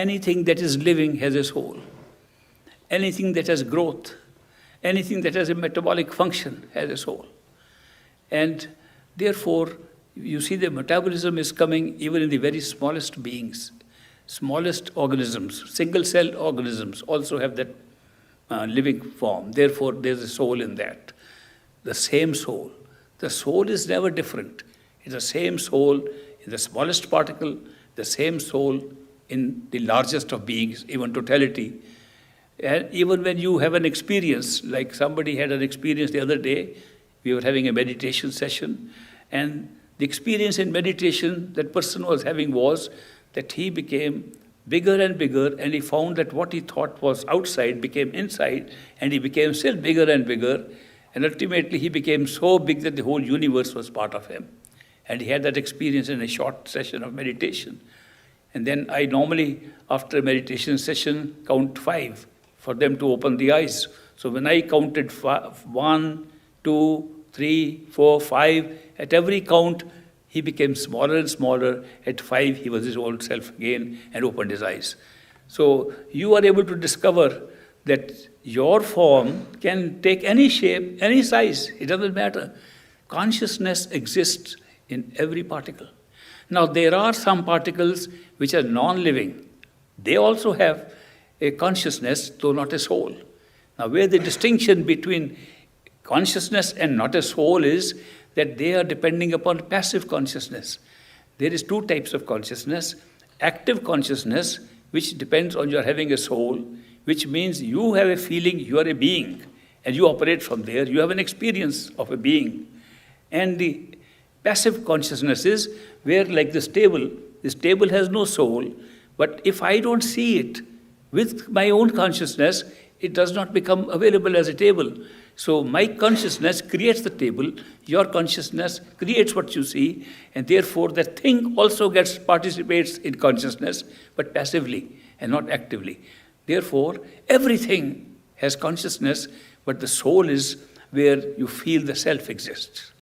Anything that is living has a soul. Anything that has growth, anything that has a metabolic function has a soul. And therefore, you see the metabolism is coming even in the very smallest beings. Smallest organisms, single-celled organisms also have that living form. Therefore, there's a soul in that. The same soul. The soul is never different. It's the same soul in the smallest particle, the same soul in the largest of beings, even totality. And even when you have an experience, like somebody had an experience the other day, we were having a meditation session, and the experience in meditation that person was having was that he became bigger and bigger, and he found that what he thought was outside became inside, and he became still bigger and bigger, and ultimately he became so big that the whole universe was part of him. And he had that experience in a short session of meditation. And then I normally, after a meditation session, count 5 for them to open the eyes. So when I counted 1, 2, 3, 4, 5, at every count, he became smaller and smaller. At 5, he was his old self again and opened his eyes. So you are able to discover that your form can take any shape, any size. It doesn't matter. Consciousness exists in every particle. Now, there are some particles which are non-living. They also have a consciousness, though not a soul. Now, where the distinction between consciousness and not a soul is that they are depending upon passive consciousness. There is 2 types of consciousness. Active consciousness, which depends on your having a soul, which means you have a feeling you are a being, and you operate from there. You have an experience of a being. And the passive consciousness is where, like this table has no soul, but if I don't see it with my own consciousness, it does not become available as a table. So my consciousness creates the table, your consciousness creates what you see, and therefore that thing also participates in consciousness, but passively and not actively. Therefore, everything has consciousness, but the soul is where you feel the self exists.